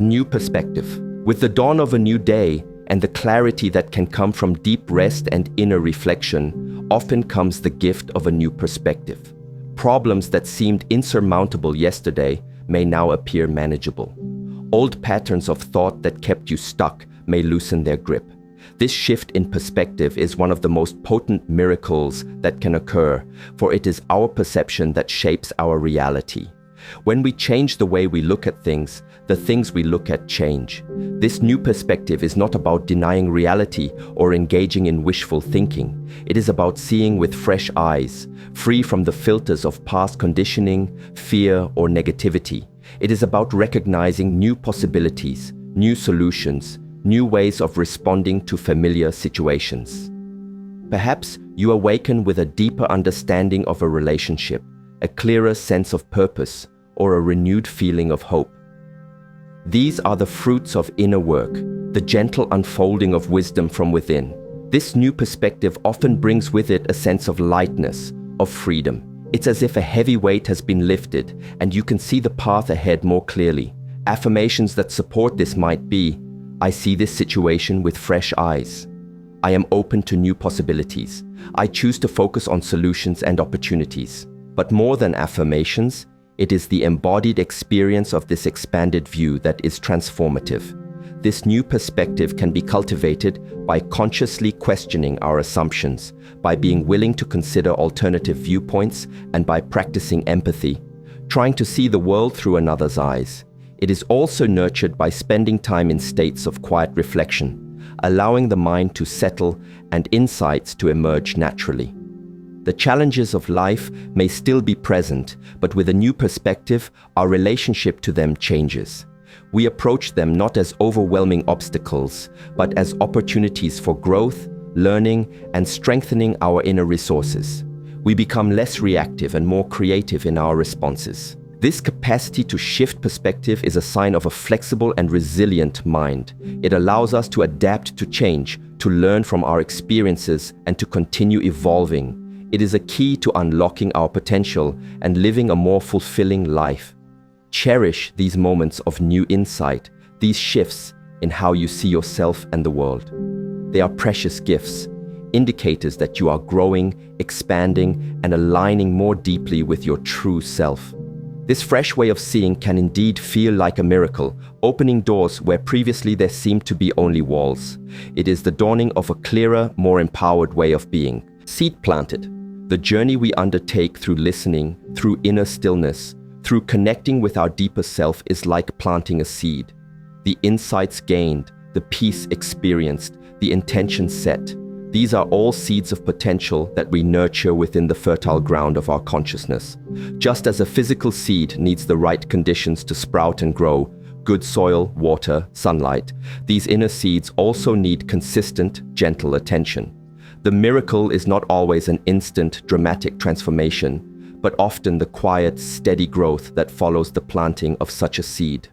New perspective. With the dawn of a new day and the clarity that can come from deep rest and inner reflection, often comes the gift of a new perspective. Problems that seemed insurmountable yesterday may now appear manageable. Old patterns of thought that kept you stuck may loosen their grip. This shift in perspective is one of the most potent miracles that can occur, for it is our perception that shapes our reality. When we change the way we look at things, the things we look at change. This new perspective is not about denying reality or engaging in wishful thinking. It is about seeing with fresh eyes, free from the filters of past conditioning, fear, or negativity. It is about recognizing new possibilities, new solutions, new ways of responding to familiar situations. Perhaps you awaken with a deeper understanding of a relationship, a clearer sense of purpose, or a renewed feeling of hope. These are the fruits of inner work, the gentle unfolding of wisdom from within. This new perspective often brings with it a sense of lightness, of freedom. It's as if a heavy weight has been lifted and you can see the path ahead more clearly. Affirmations that support this might be, I see this situation with fresh eyes. I am open to new possibilities. I choose to focus on solutions and opportunities. But more than affirmations, it is the embodied experience of this expanded view that is transformative. This new perspective can be cultivated by consciously questioning our assumptions, by being willing to consider alternative viewpoints, and by practicing empathy, trying to see the world through another's eyes. It is also nurtured by spending time in states of quiet reflection, allowing the mind to settle and insights to emerge naturally. The challenges of life may still be present, but with a new perspective, our relationship to them changes. We approach them not as overwhelming obstacles, but as opportunities for growth, learning, and strengthening our inner resources. We become less reactive and more creative in our responses. This capacity to shift perspective is a sign of a flexible and resilient mind. It allows us to adapt to change, to learn from our experiences, and to continue evolving. It is a key to unlocking our potential and living a more fulfilling life. Cherish these moments of new insight, these shifts in how you see yourself and the world. They are precious gifts, indicators that you are growing, expanding, and aligning more deeply with your true self. This fresh way of seeing can indeed feel like a miracle, opening doors where previously there seemed to be only walls. It is the dawning of a clearer, more empowered way of being. Seed planted. The journey we undertake through listening, through inner stillness, through connecting with our deeper self is like planting a seed. The insights gained, the peace experienced, the intention set. These are all seeds of potential that we nurture within the fertile ground of our consciousness. Just as a physical seed needs the right conditions to sprout and grow, good soil, water, sunlight, these inner seeds also need consistent, gentle attention. The miracle is not always an instant, dramatic transformation, but often the quiet, steady growth that follows the planting of such a seed.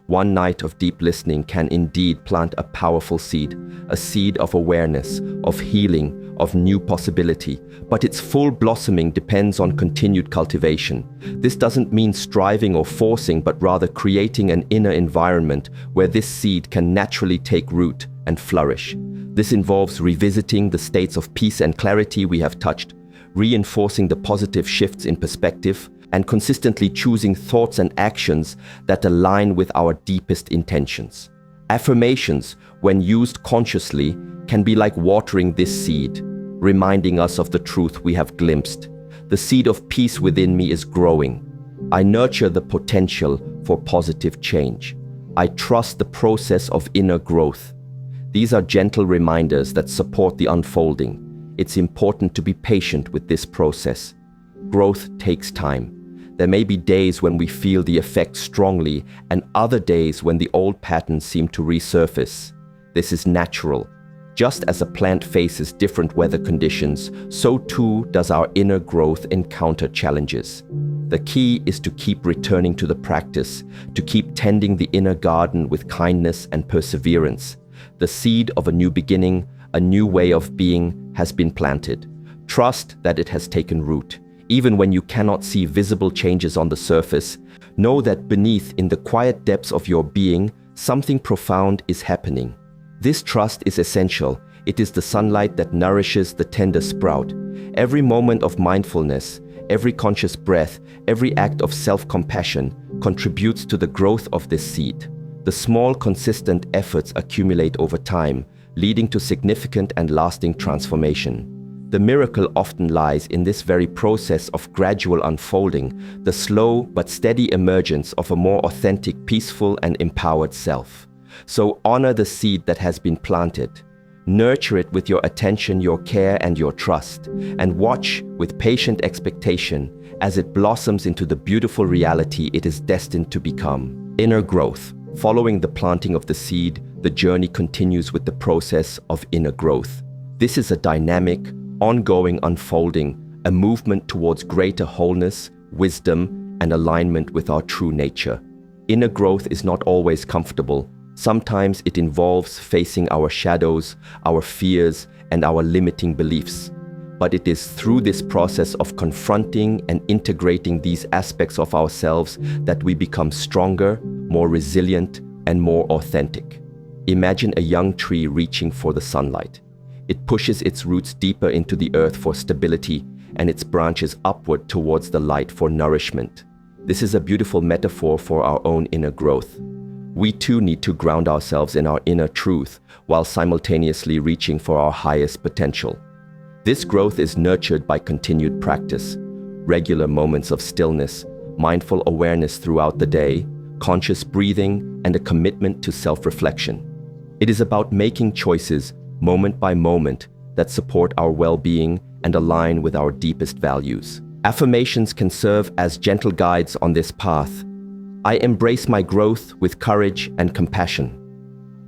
One night of deep listening can indeed plant a powerful seed, a seed of awareness, of healing, of new possibility, but its full blossoming depends on continued cultivation. This doesn't mean striving or forcing, but rather creating an inner environment where this seed can naturally take root and flourish. This involves revisiting the states of peace and clarity we have touched, reinforcing the positive shifts in perspective, and consistently choosing thoughts and actions that align with our deepest intentions. Affirmations, when used consciously, can be like watering this seed, reminding us of the truth we have glimpsed. The seed of peace within me is growing. I nurture the potential for positive change. I trust the process of inner growth. These are gentle reminders that support the unfolding. It's important to be patient with this process. Growth takes time. There may be days when we feel the effect strongly and other days when the old patterns seem to resurface. This is natural. Just as a plant faces different weather conditions, so too does our inner growth encounter challenges. The key is to keep returning to the practice, to keep tending the inner garden with kindness and perseverance. The seed of a new beginning, a new way of being, has been planted. Trust that it has taken root. Even when you cannot see visible changes on the surface, know that beneath, in the quiet depths of your being, something profound is happening. This trust is essential. It is the sunlight that nourishes the tender sprout. Every moment of mindfulness, every conscious breath, every act of self-compassion contributes to the growth of this seed. The small, consistent efforts accumulate over time, leading to significant and lasting transformation. The miracle often lies in this very process of gradual unfolding, the slow but steady emergence of a more authentic, peaceful, and empowered self. So honor the seed that has been planted. Nurture it with your attention, your care, and your trust, and watch with patient expectation as it blossoms into the beautiful reality it is destined to become. Inner growth. Following the planting of the seed, the journey continues with the process of inner growth. This is a dynamic, ongoing unfolding, a movement towards greater wholeness, wisdom, and alignment with our true nature. Inner growth is not always comfortable. Sometimes it involves facing our shadows, our fears, and our limiting beliefs. But it is through this process of confronting and integrating these aspects of ourselves that we become stronger, more resilient, and more authentic. Imagine a young tree reaching for the sunlight. It pushes its roots deeper into the earth for stability and its branches upward towards the light for nourishment. This is a beautiful metaphor for our own inner growth. We too need to ground ourselves in our inner truth while simultaneously reaching for our highest potential. This growth is nurtured by continued practice, regular moments of stillness, mindful awareness throughout the day, conscious breathing, and a commitment to self-reflection. It is about making choices moment by moment that support our well-being and align with our deepest values. Affirmations can serve as gentle guides on this path. I embrace my growth with courage and compassion.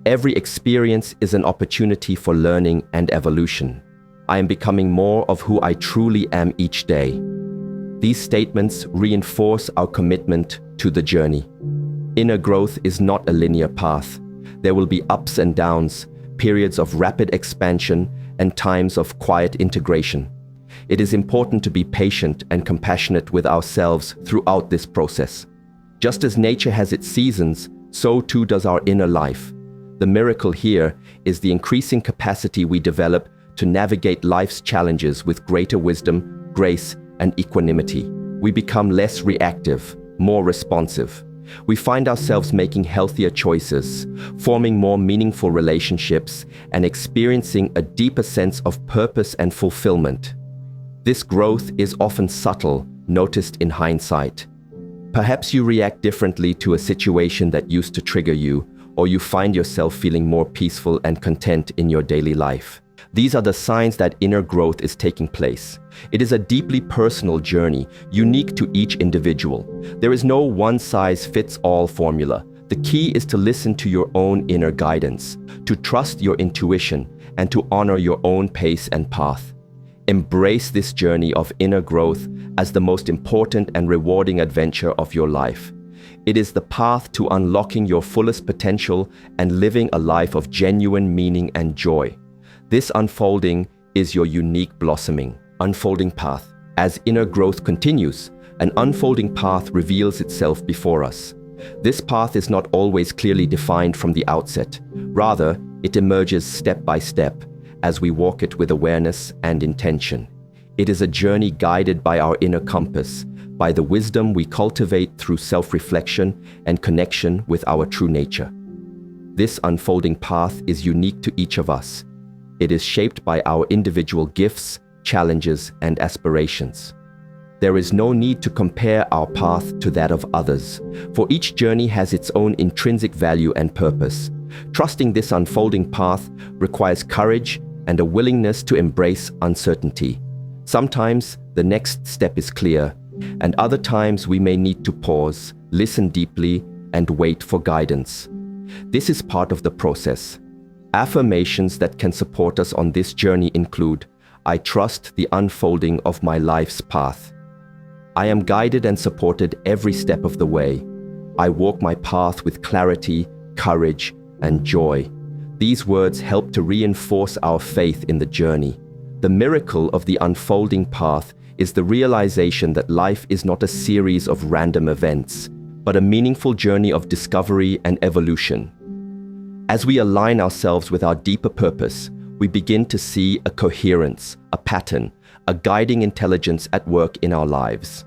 Every experience is an opportunity for learning and evolution. I am becoming more of who I truly am each day. These statements reinforce our commitment to the journey. Inner growth is not a linear path. There will be ups and downs, periods of rapid expansion, and times of quiet integration. It is important to be patient and compassionate with ourselves throughout this process. Just as nature has its seasons, so too does our inner life. The miracle here is the increasing capacity we develop to navigate life's challenges with greater wisdom, grace, and equanimity. We become less reactive, more responsive. We find ourselves making healthier choices, forming more meaningful relationships, and experiencing a deeper sense of purpose and fulfillment. This growth is often subtle, noticed in hindsight. Perhaps you react differently to a situation that used to trigger you, or you find yourself feeling more peaceful and content in your daily life. These are the signs that inner growth is taking place. It is a deeply personal journey, unique to each individual. There is no one-size-fits-all formula. The key is to listen to your own inner guidance, to trust your intuition, and to honor your own pace and path. Embrace this journey of inner growth as the most important and rewarding adventure of your life. It is the path to unlocking your fullest potential and living a life of genuine meaning and joy. This unfolding is your unique blossoming, unfolding path. As inner growth continues, an unfolding path reveals itself before us. This path is not always clearly defined from the outset. Rather, it emerges step by step as we walk it with awareness and intention. It is a journey guided by our inner compass, by the wisdom we cultivate through self-reflection and connection with our true nature. This unfolding path is unique to each of us. It is shaped by our individual gifts, challenges, and aspirations. There is no need to compare our path to that of others, for each journey has its own intrinsic value and purpose. Trusting this unfolding path requires courage and a willingness to embrace uncertainty. Sometimes the next step is clear, and other times we may need to pause, listen deeply, and wait for guidance. This is part of the process. Affirmations that can support us on this journey include: I trust the unfolding of my life's path. I am guided and supported every step of the way. I walk my path with clarity, courage, and joy. These words help to reinforce our faith in the journey. The miracle of the unfolding path is the realization that life is not a series of random events, but a meaningful journey of discovery and evolution. As we align ourselves with our deeper purpose, we begin to see a coherence, a pattern, a guiding intelligence at work in our lives.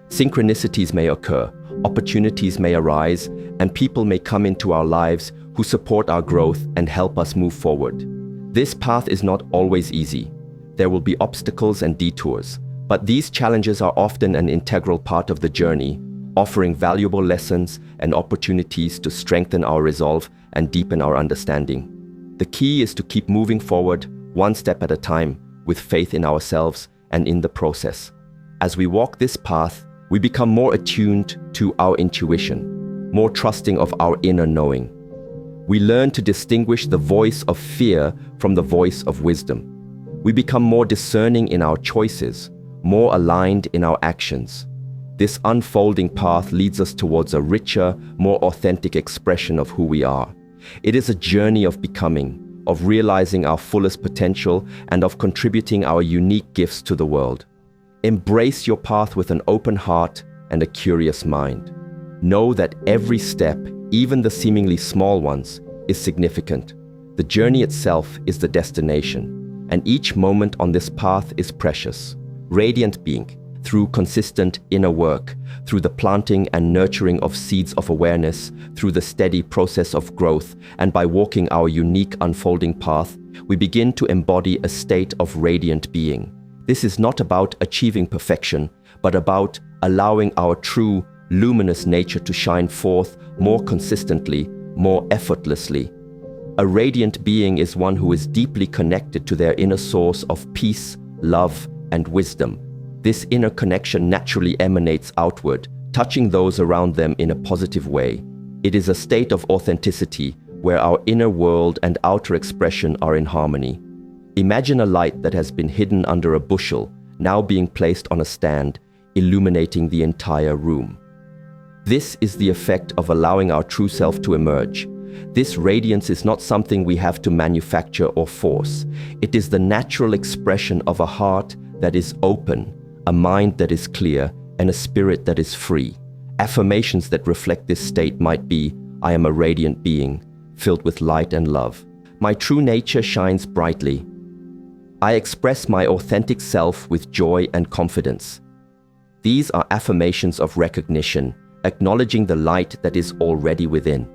Synchronicities may occur, opportunities may arise, and people may come into our lives who support our growth and help us move forward. This path is not always easy. There will be obstacles and detours, but these challenges are often an integral part of the journey, offering valuable lessons and opportunities to strengthen our resolve and deepen our understanding. The key is to keep moving forward, one step at a time, with faith in ourselves and in the process. As we walk this path, we become more attuned to our intuition, more trusting of our inner knowing. We learn to distinguish the voice of fear from the voice of wisdom. We become more discerning in our choices, more aligned in our actions. This unfolding path leads us towards a richer, more authentic expression of who we are. It is a journey of becoming, of realizing our fullest potential, and of contributing our unique gifts to the world. Embrace your path with an open heart and a curious mind. Know that every step, even the seemingly small ones, is significant. The journey itself is the destination, and each moment on this path is precious. Radiant being, through consistent inner work, through the planting and nurturing of seeds of awareness, through the steady process of growth, and by walking our unique unfolding path, we begin to embody a state of radiant being. This is not about achieving perfection, but about allowing our true, luminous nature to shine forth more consistently, more effortlessly. A radiant being is one who is deeply connected to their inner source of peace, love, and wisdom. This inner connection naturally emanates outward, touching those around them in a positive way. It is a state of authenticity where our inner world and outer expression are in harmony. Imagine a light that has been hidden under a bushel, now being placed on a stand, illuminating the entire room. This is the effect of allowing our true self to emerge. This radiance is not something we have to manufacture or force. It is the natural expression of a heart that is open, a mind that is clear, and a spirit that is free. Affirmations that reflect this state might be, I am a radiant being, filled with light and love. My true nature shines brightly. I express my authentic self with joy and confidence. These are affirmations of recognition, acknowledging the light that is already within.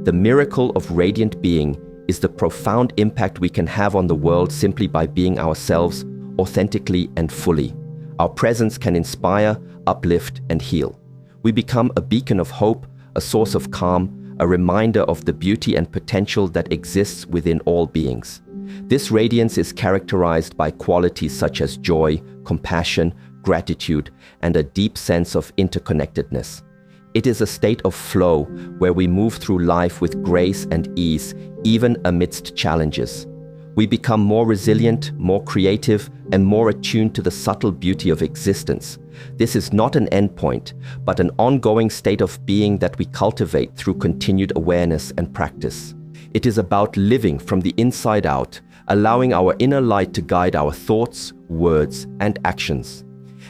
The miracle of radiant being is the profound impact we can have on the world simply by being ourselves, authentically and fully. Our presence can inspire, uplift, and heal. We become a beacon of hope, a source of calm, a reminder of the beauty and potential that exists within all beings. This radiance is characterized by qualities such as joy, compassion, gratitude, and a deep sense of interconnectedness. It is a state of flow where we move through life with grace and ease, even amidst challenges. We become more resilient, more creative, and more attuned to the subtle beauty of existence. This is not an endpoint, but an ongoing state of being that we cultivate through continued awareness and practice. It is about living from the inside out, allowing our inner light to guide our thoughts, words, and actions.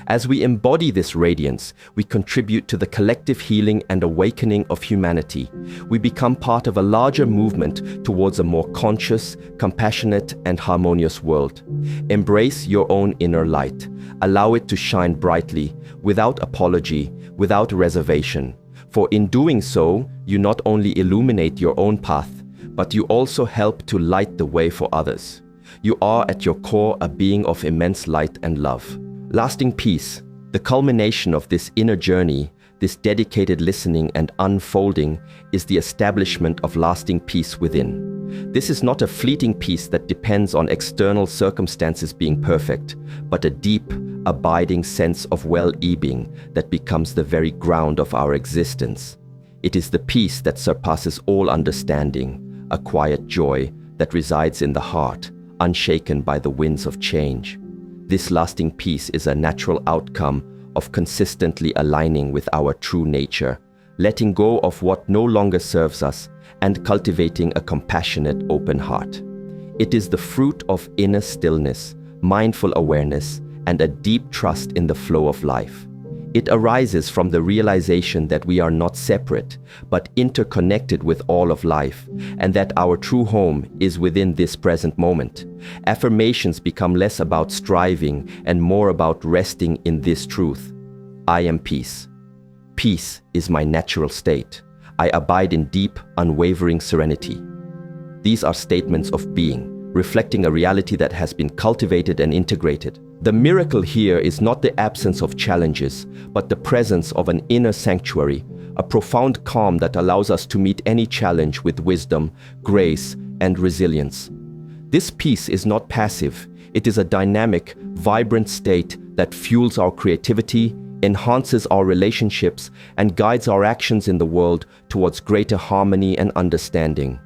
As we embody this radiance, we contribute to the collective healing and awakening of humanity. We become part of a larger movement towards a more conscious, compassionate, and harmonious world. Embrace your own inner light. Allow it to shine brightly, without apology, without reservation. For in doing so, you not only illuminate your own path, but you also help to light the way for others. You are at your core a being of immense light and love. Lasting peace, the culmination of this inner journey, this dedicated listening and unfolding, is the establishment of lasting peace within. This is not a fleeting peace that depends on external circumstances being perfect, but a deep, abiding sense of well-being that becomes the very ground of our existence. It is the peace that surpasses all understanding, a quiet joy that resides in the heart, unshaken by the winds of change. This lasting peace is a natural outcome of consistently aligning with our true nature, letting go of what no longer serves us, and cultivating a compassionate, open heart. It is the fruit of inner stillness, mindful awareness, and a deep trust in the flow of life. It arises from the realization that we are not separate, but interconnected with all of life, and that our true home is within this present moment. Affirmations become less about striving and more about resting in this truth. I am peace. Peace is my natural state. I abide in deep, unwavering serenity. These are statements of being, reflecting a reality that has been cultivated and integrated. The miracle here is not the absence of challenges, but the presence of an inner sanctuary, a profound calm that allows us to meet any challenge with wisdom, grace, and resilience. This peace is not passive. It is a dynamic, vibrant state that fuels our creativity, enhances our relationships, and guides our actions in the world towards greater harmony and understanding.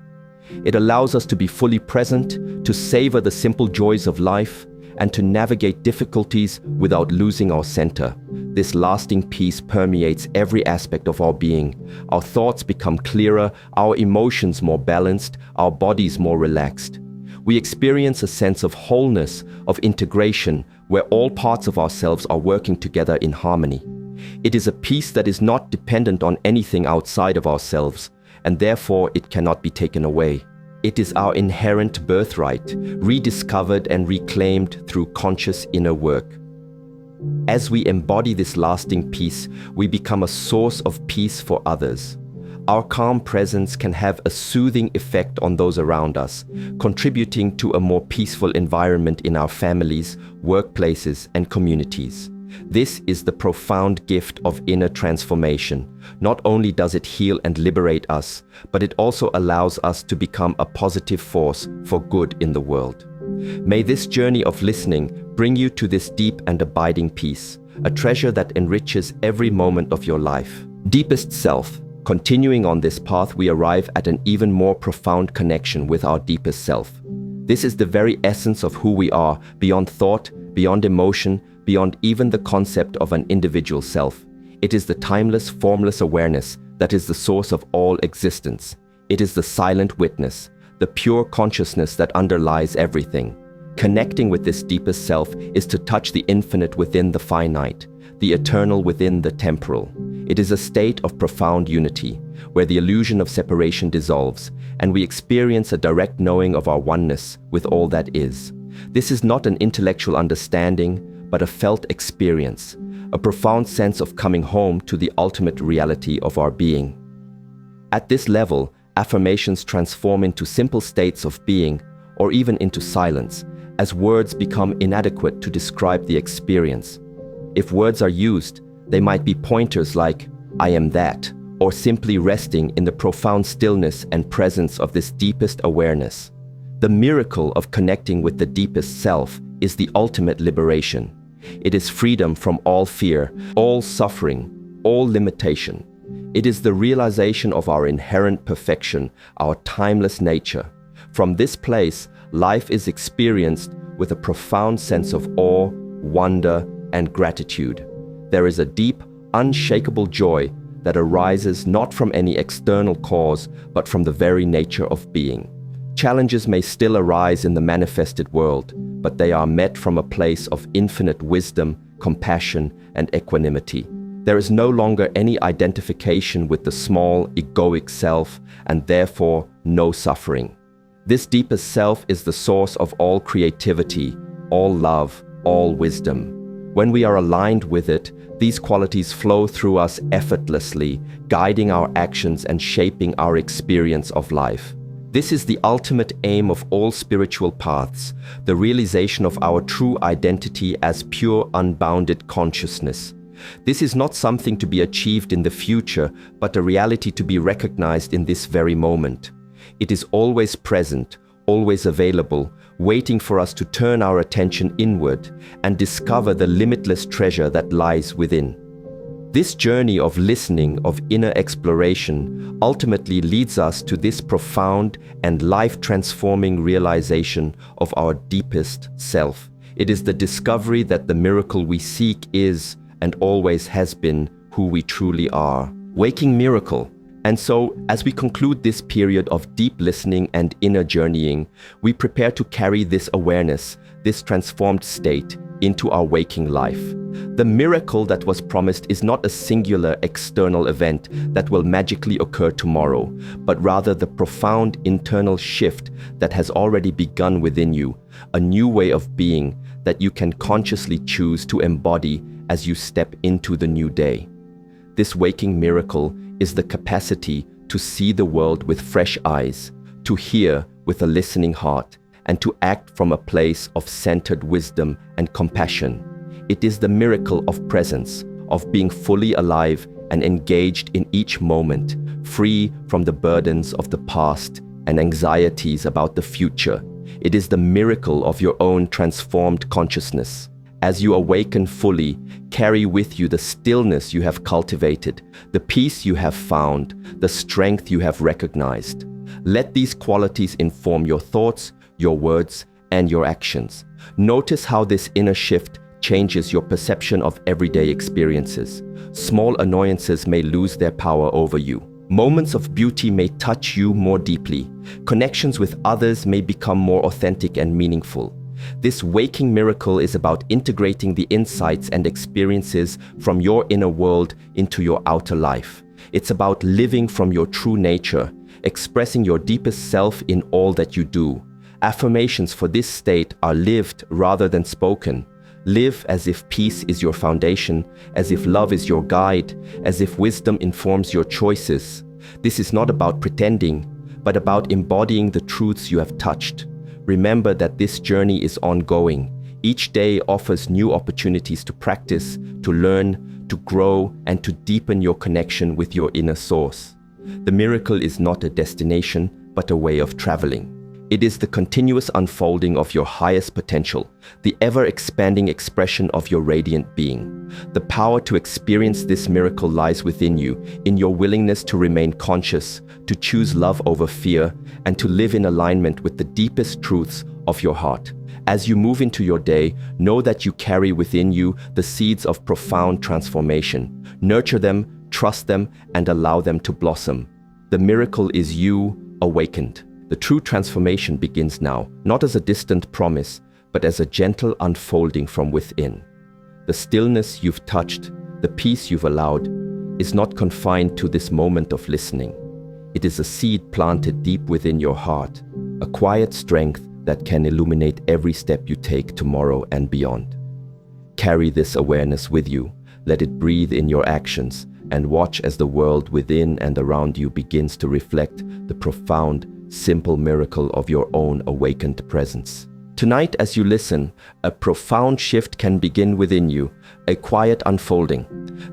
It allows us to be fully present, to savor the simple joys of life, and to navigate difficulties without losing our center. This lasting peace permeates every aspect of our being. Our thoughts become clearer, our emotions more balanced, our bodies more relaxed. We experience a sense of wholeness, of integration, where all parts of ourselves are working together in harmony. It is a peace that is not dependent on anything outside of ourselves, and therefore it cannot be taken away. It is our inherent birthright, rediscovered and reclaimed through conscious inner work. As we embody this lasting peace, we become a source of peace for others. Our calm presence can have a soothing effect on those around us, contributing to a more peaceful environment in our families, workplaces, and communities. This is the profound gift of inner transformation. Not only does it heal and liberate us, but it also allows us to become a positive force for good in the world. May this journey of listening bring you to this deep and abiding peace, a treasure that enriches every moment of your life. Deepest self. Continuing on this path, we arrive at an even more profound connection with our deepest self. This is the very essence of who we are, beyond thought, beyond emotion, beyond even the concept of an individual self. It is the timeless, formless awareness that is the source of all existence. It is the silent witness, the pure consciousness that underlies everything. Connecting with this deepest self is to touch the infinite within the finite, the eternal within the temporal. It is a state of profound unity, where the illusion of separation dissolves, and we experience a direct knowing of our oneness with all that is. This is not an intellectual understanding, but a felt experience, a profound sense of coming home to the ultimate reality of our being. At this level, affirmations transform into simple states of being, or even into silence, as words become inadequate to describe the experience. If words are used, they might be pointers like, "I am that," or simply resting in the profound stillness and presence of this deepest awareness. The miracle of connecting with the deepest self is the ultimate liberation. It is freedom from all fear, all suffering, all limitation. It is the realization of our inherent perfection, our timeless nature. From this place, life is experienced with a profound sense of awe, wonder, and gratitude. There is a deep, unshakable joy that arises not from any external cause, but from the very nature of being. Challenges may still arise in the manifested world, but they are met from a place of infinite wisdom, compassion, and equanimity. There is no longer any identification with the small, egoic self, and therefore no suffering. This deepest self is the source of all creativity, all love, all wisdom. When we are aligned with it, these qualities flow through us effortlessly, guiding our actions and shaping our experience of life. This is the ultimate aim of all spiritual paths, the realization of our true identity as pure, unbounded consciousness. This is not something to be achieved in the future, but a reality to be recognized in this very moment. It is always present, always available, waiting for us to turn our attention inward and discover the limitless treasure that lies within. This journey of listening, of inner exploration, ultimately leads us to this profound and life-transforming realization of our deepest self. It is the discovery that the miracle we seek is, and always has been, who we truly are. Waking miracle. And so, as we conclude this period of deep listening and inner journeying, we prepare to carry this awareness, this transformed state, into our waking life. The miracle that was promised is not a singular external event that will magically occur tomorrow, but rather the profound internal shift that has already begun within you, a new way of being that you can consciously choose to embody as you step into the new day. This waking miracle is the capacity to see the world with fresh eyes, to hear with a listening heart, and to act from a place of centered wisdom and compassion. It is the miracle of presence, of being fully alive and engaged in each moment, free from the burdens of the past and anxieties about the future. It is the miracle of your own transformed consciousness. As you awaken fully, carry with you the stillness you have cultivated, the peace you have found, the strength you have recognized. Let these qualities inform your thoughts, your words, and your actions. Notice how this inner shift changes your perception of everyday experiences. Small annoyances may lose their power over you. Moments of beauty may touch you more deeply. Connections with others may become more authentic and meaningful. This waking miracle is about integrating the insights and experiences from your inner world into your outer life. It's about living from your true nature, expressing your deepest self in all that you do. Affirmations for this state are lived rather than spoken. Live as if peace is your foundation, as if love is your guide, as if wisdom informs your choices. This is not about pretending, but about embodying the truths you have touched. Remember that this journey is ongoing. Each day offers new opportunities to practice, to learn, to grow, and to deepen your connection with your inner source. The miracle is not a destination, but a way of traveling. It is the continuous unfolding of your highest potential, the ever-expanding expression of your radiant being. The power to experience this miracle lies within you, in your willingness to remain conscious, to choose love over fear, and to live in alignment with the deepest truths of your heart. As you move into your day, know that you carry within you the seeds of profound transformation. Nurture them, trust them, and allow them to blossom. The miracle is you awakened. The true transformation begins now, not as a distant promise, but as a gentle unfolding from within. The stillness you've touched, the peace you've allowed, is not confined to this moment of listening. It is a seed planted deep within your heart, a quiet strength that can illuminate every step you take tomorrow and beyond. Carry this awareness with you, let it breathe in your actions, and watch as the world within and around you begins to reflect the profound, simple miracle of your own awakened presence. Tonight, as you listen, a profound shift can begin within you, a quiet unfolding.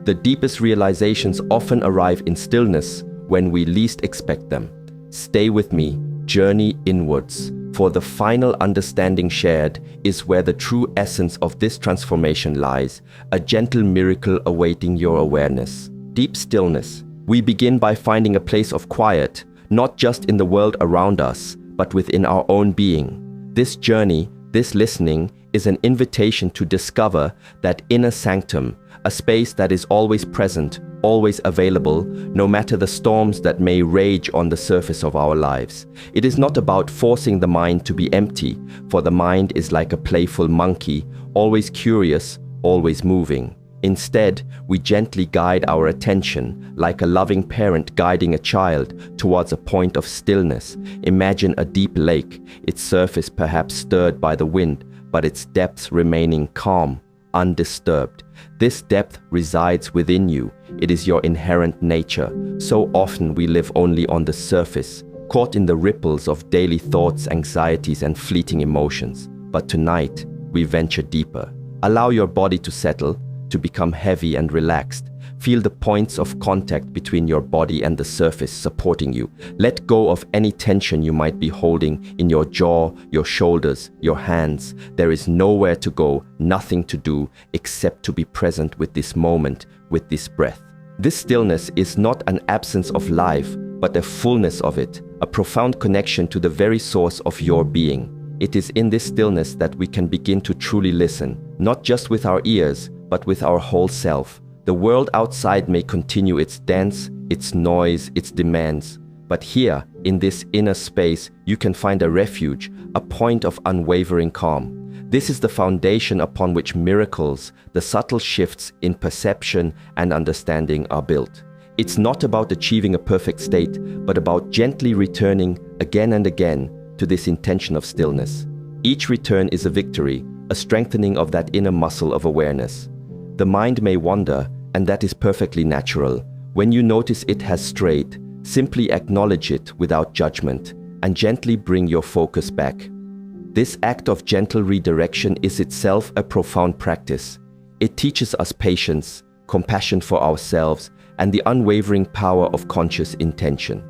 The deepest realizations often arrive in stillness when we least expect them. Stay with me, journey inwards, for the final understanding shared is where the true essence of this transformation lies, a gentle miracle awaiting your awareness. Deep stillness. We begin by finding a place of quiet, not just in the world around us, but within our own being. This journey, this listening, is an invitation to discover that inner sanctum, a space that is always present, always available, no matter the storms that may rage on the surface of our lives. It is not about forcing the mind to be empty, for the mind is like a playful monkey, always curious, always moving. Instead, we gently guide our attention, like a loving parent guiding a child, towards a point of stillness. Imagine a deep lake, its surface perhaps stirred by the wind, but its depths remaining calm, undisturbed. This depth resides within you. It is your inherent nature. So often we live only on the surface, caught in the ripples of daily thoughts, anxieties, and fleeting emotions. But tonight, we venture deeper. Allow your body to settle, to become heavy and relaxed. Feel the points of contact between your body and the surface supporting you. Let go of any tension you might be holding in your jaw, your shoulders, your hands. There is nowhere to go, nothing to do, except to be present with this moment, with this breath. This stillness is not an absence of life, but a fullness of it, a profound connection to the very source of your being. It is in this stillness that we can begin to truly listen, not just with our ears, but with our whole self. The world outside may continue its dance, its noise, its demands, but here, in this inner space, you can find a refuge, a point of unwavering calm. This is the foundation upon which miracles, the subtle shifts in perception and understanding are built. It's not about achieving a perfect state, but about gently returning again and again to this intention of stillness. Each return is a victory, a strengthening of that inner muscle of awareness. The mind may wander, and that is perfectly natural. When you notice it has strayed, simply acknowledge it without judgment and gently bring your focus back. This act of gentle redirection is itself a profound practice. It teaches us patience, compassion for ourselves, and the unwavering power of conscious intention.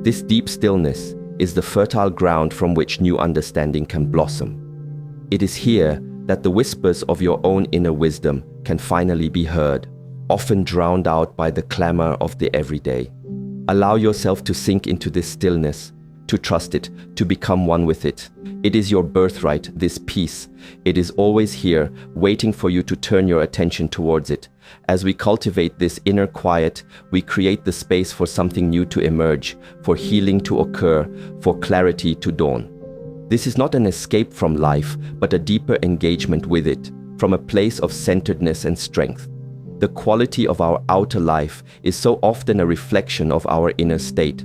This deep stillness is the fertile ground from which new understanding can blossom. It is here that the whispers of your own inner wisdom can finally be heard, often drowned out by the clamor of the everyday. Allow yourself to sink into this stillness, to trust it, to become one with it. It is your birthright, this peace. It is always here, waiting for you to turn your attention towards it. As we cultivate this inner quiet, we create the space for something new to emerge, for healing to occur, for clarity to dawn. This is not an escape from life, but a deeper engagement with it, from a place of centeredness and strength. The quality of our outer life is so often a reflection of our inner state.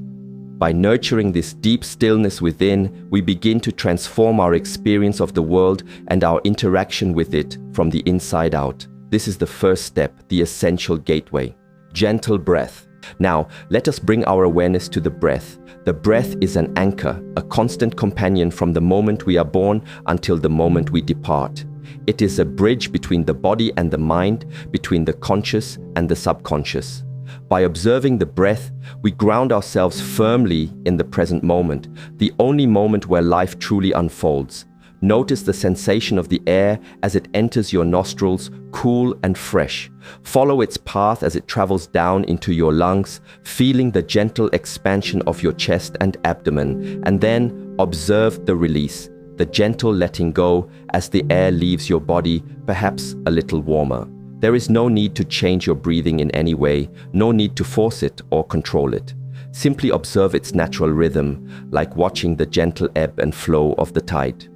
By nurturing this deep stillness within, we begin to transform our experience of the world and our interaction with it from the inside out. This is the first step, the essential gateway. Gentle breath. Now, let us bring our awareness to the breath. The breath is an anchor, a constant companion from the moment we are born until the moment we depart. It is a bridge between the body and the mind, between the conscious and the subconscious. By observing the breath, we ground ourselves firmly in the present moment, the only moment where life truly unfolds. Notice the sensation of the air as it enters your nostrils, cool and fresh. Follow its path as it travels down into your lungs, feeling the gentle expansion of your chest and abdomen, and then observe the release, the gentle letting go as the air leaves your body, perhaps a little warmer. There is no need to change your breathing in any way, no need to force it or control it. Simply observe its natural rhythm, like watching the gentle ebb and flow of the tide.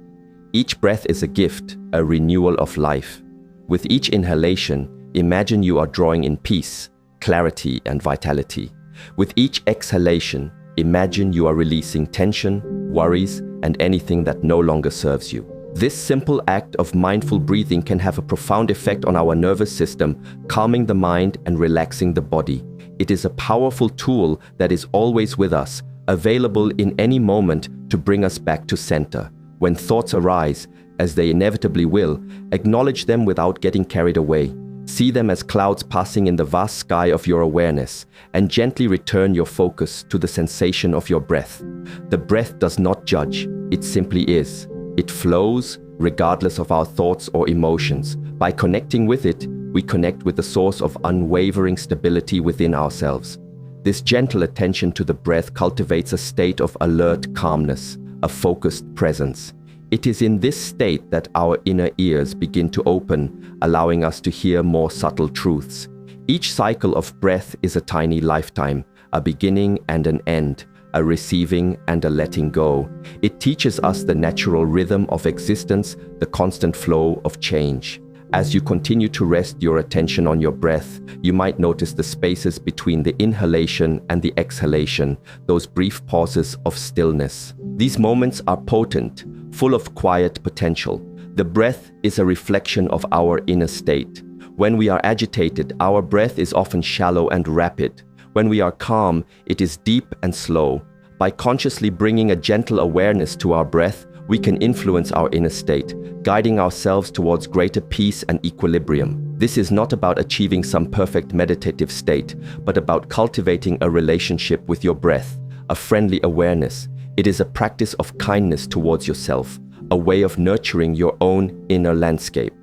Each breath is a gift, a renewal of life. With each inhalation, imagine you are drawing in peace, clarity, and vitality. With each exhalation, imagine you are releasing tension, worries, and anything that no longer serves you. This simple act of mindful breathing can have a profound effect on our nervous system, calming the mind and relaxing the body. It is a powerful tool that is always with us, available in any moment to bring us back to center. When thoughts arise, as they inevitably will, acknowledge them without getting carried away. See them as clouds passing in the vast sky of your awareness, and gently return your focus to the sensation of your breath. The breath does not judge, it simply is. It flows regardless of our thoughts or emotions. By connecting with it, we connect with the source of unwavering stability within ourselves. This gentle attention to the breath cultivates a state of alert calmness, a focused presence. It is in this state that our inner ears begin to open, allowing us to hear more subtle truths. Each cycle of breath is a tiny lifetime, a beginning and an end, a receiving and a letting go. It teaches us the natural rhythm of existence, the constant flow of change. As you continue to rest your attention on your breath, you might notice the spaces between the inhalation and the exhalation, those brief pauses of stillness. These moments are potent, full of quiet potential. The breath is a reflection of our inner state. When we are agitated, our breath is often shallow and rapid. When we are calm, it is deep and slow. By consciously bringing a gentle awareness to our breath, we can influence our inner state, guiding ourselves towards greater peace and equilibrium. This is not about achieving some perfect meditative state, but about cultivating a relationship with your breath, a friendly awareness. It is a practice of kindness towards yourself, a way of nurturing your own inner landscape.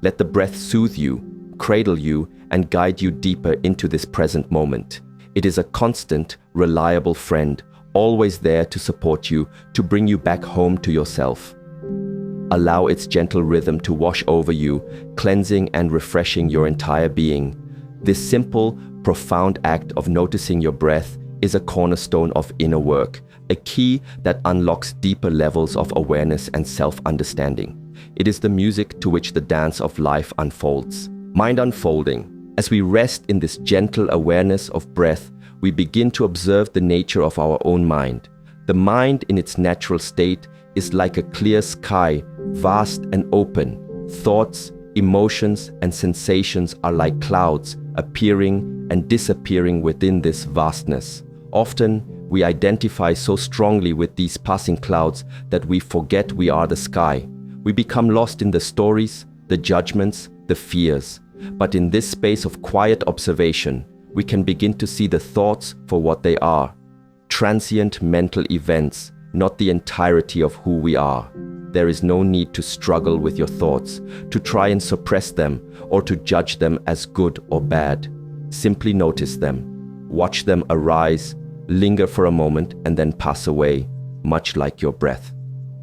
Let the breath soothe you, cradle you, and guide you deeper into this present moment. It is a constant, reliable friend, always there to support you, to bring you back home to yourself. Allow its gentle rhythm to wash over you, cleansing and refreshing your entire being. This simple, profound act of noticing your breath is a cornerstone of inner work, a key that unlocks deeper levels of awareness and self-understanding. It is the music to which the dance of life unfolds. Mind unfolding. As we rest in this gentle awareness of breath, we begin to observe the nature of our own mind. The mind in its natural state is like a clear sky, vast and open. Thoughts, emotions, and sensations are like clouds, appearing and disappearing within this vastness. Often, we identify so strongly with these passing clouds that we forget we are the sky. We become lost in the stories, the judgments, the fears. But in this space of quiet observation, we can begin to see the thoughts for what they are. Transient mental events, not the entirety of who we are. There is no need to struggle with your thoughts, to try and suppress them, or to judge them as good or bad. Simply notice them. Watch them arise, linger for a moment, and then pass away, much like your breath.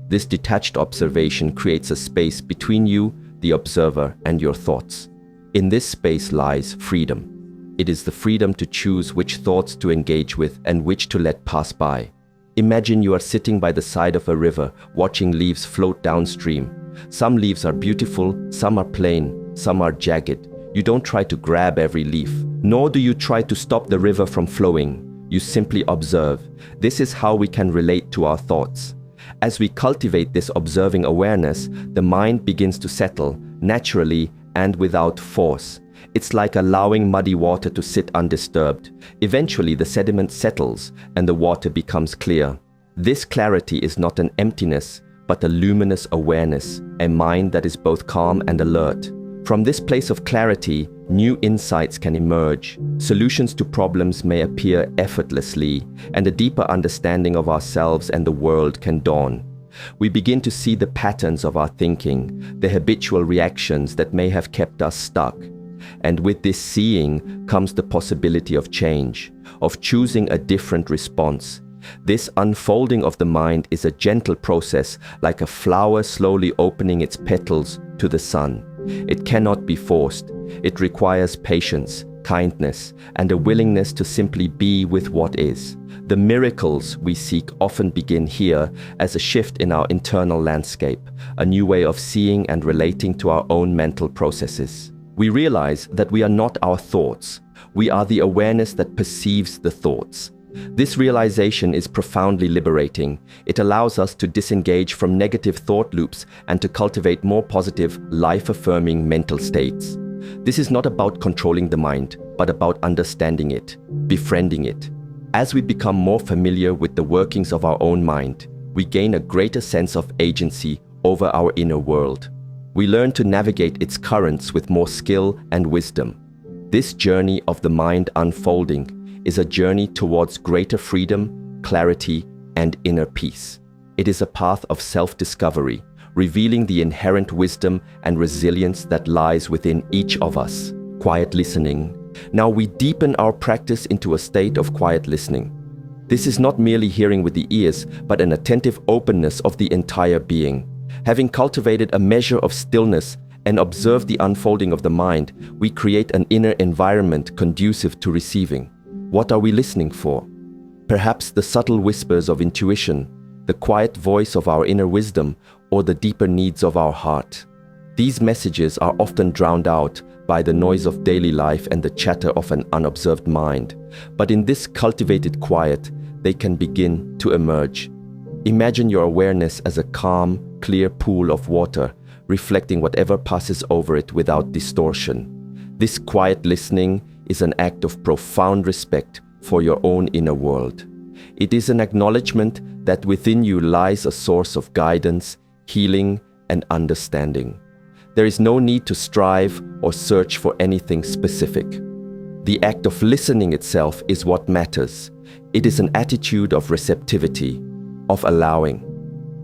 This detached observation creates a space between you, the observer, and your thoughts. In this space lies freedom. It is the freedom to choose which thoughts to engage with and which to let pass by. Imagine you are sitting by the side of a river, watching leaves float downstream. Some leaves are beautiful, some are plain, some are jagged. You don't try to grab every leaf, nor do you try to stop the river from flowing. You simply observe. This is how we can relate to our thoughts. As we cultivate this observing awareness, the mind begins to settle, naturally and without force. It's like allowing muddy water to sit undisturbed. Eventually, the sediment settles and the water becomes clear. This clarity is not an emptiness, but a luminous awareness, a mind that is both calm and alert. From this place of clarity, new insights can emerge. Solutions to problems may appear effortlessly, and a deeper understanding of ourselves and the world can dawn. We begin to see the patterns of our thinking, the habitual reactions that may have kept us stuck. And with this seeing comes the possibility of change, of choosing a different response. This unfolding of the mind is a gentle process, like a flower slowly opening its petals to the sun. It cannot be forced. It requires patience, kindness, and a willingness to simply be with what is. The miracles we seek often begin here as a shift in our internal landscape, a new way of seeing and relating to our own mental processes. We realize that we are not our thoughts. We are the awareness that perceives the thoughts. This realization is profoundly liberating. It allows us to disengage from negative thought loops and to cultivate more positive, life-affirming mental states. This is not about controlling the mind, but about understanding it, befriending it. As we become more familiar with the workings of our own mind, we gain a greater sense of agency over our inner world. We learn to navigate its currents with more skill and wisdom. This journey of the mind unfolding is a journey towards greater freedom, clarity, and inner peace. It is a path of self-discovery, revealing the inherent wisdom and resilience that lies within each of us. Quiet listening. Now we deepen our practice into a state of quiet listening. This is not merely hearing with the ears, but an attentive openness of the entire being. Having cultivated a measure of stillness and observed the unfolding of the mind, we create an inner environment conducive to receiving. What are we listening for? Perhaps the subtle whispers of intuition, the quiet voice of our inner wisdom, or the deeper needs of our heart. These messages are often drowned out by the noise of daily life and the chatter of an unobserved mind. But in this cultivated quiet, they can begin to emerge. Imagine your awareness as a calm, clear pool of water, reflecting whatever passes over it without distortion. This quiet listening is an act of profound respect for your own inner world. It is an acknowledgement that within you lies a source of guidance, healing, and understanding. There is no need to strive or search for anything specific. The act of listening itself is what matters. It is an attitude of receptivity, of allowing.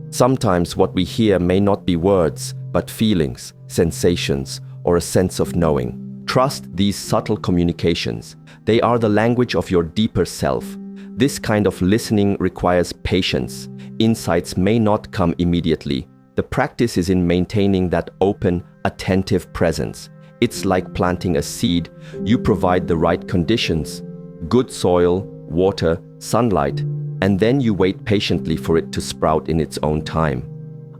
Sometimes what we hear may not be words, but feelings, sensations, or a sense of knowing. Trust these subtle communications. They are the language of your deeper self. This kind of listening requires patience. Insights may not come immediately. The practice is in maintaining that open, attentive presence. It's like planting a seed. You provide the right conditions, good soil, water, sunlight, and then you wait patiently for it to sprout in its own time.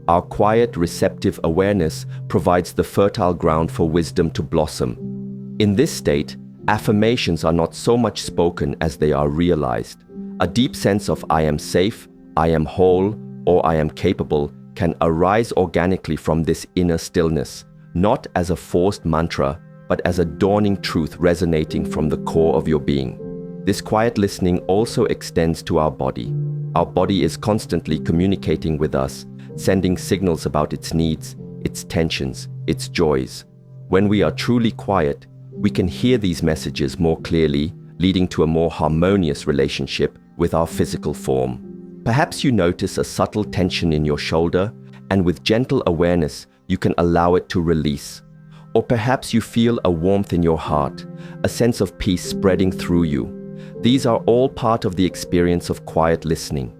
Our quiet, receptive awareness provides the fertile ground for wisdom to blossom. In this state, affirmations are not so much spoken as they are realized. A deep sense of I am safe, I am whole, or I am capable can arise organically from this inner stillness, not as a forced mantra, but as a dawning truth resonating from the core of your being. This quiet listening also extends to our body. Our body is constantly communicating with us, sending signals about its needs, its tensions, its joys. When we are truly quiet, we can hear these messages more clearly, leading to a more harmonious relationship with our physical form. Perhaps you notice a subtle tension in your shoulder, and with gentle awareness, you can allow it to release. Or perhaps you feel a warmth in your heart, a sense of peace spreading through you. These are all part of the experience of quiet listening.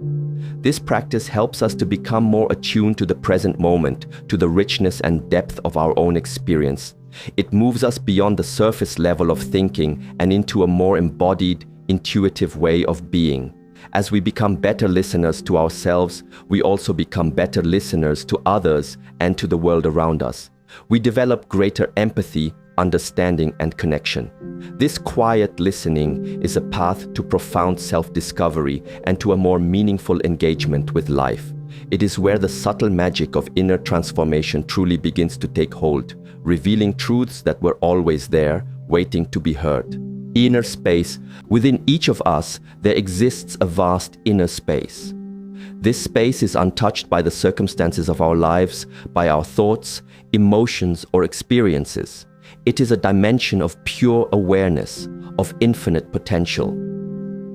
This practice helps us to become more attuned to the present moment, to the richness and depth of our own experience. It moves us beyond the surface level of thinking and into a more embodied, intuitive way of being. As we become better listeners to ourselves, we also become better listeners to others and to the world around us. We develop greater empathy, understanding, and connection. This quiet listening is a path to profound self-discovery and to a more meaningful engagement with life. It is where the subtle magic of inner transformation truly begins to take hold, revealing truths that were always there, waiting to be heard. Inner space. Within each of us, there exists a vast inner space. This space is untouched by the circumstances of our lives, by our thoughts, emotions, or experiences. It is a dimension of pure awareness, of infinite potential.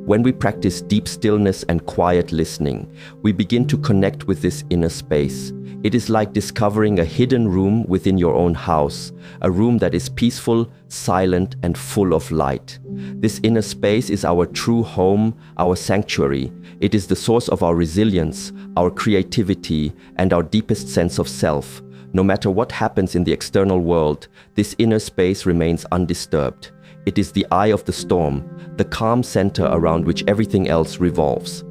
When we practice deep stillness and quiet listening, we begin to connect with this inner space. It is like discovering a hidden room within your own house, a room that is peaceful, silent, and full of light. This inner space is our true home, our sanctuary. It is the source of our resilience, our creativity, and our deepest sense of self. No matter what happens in the external world, this inner space remains undisturbed. It is the eye of the storm, the calm center around which everything else revolves.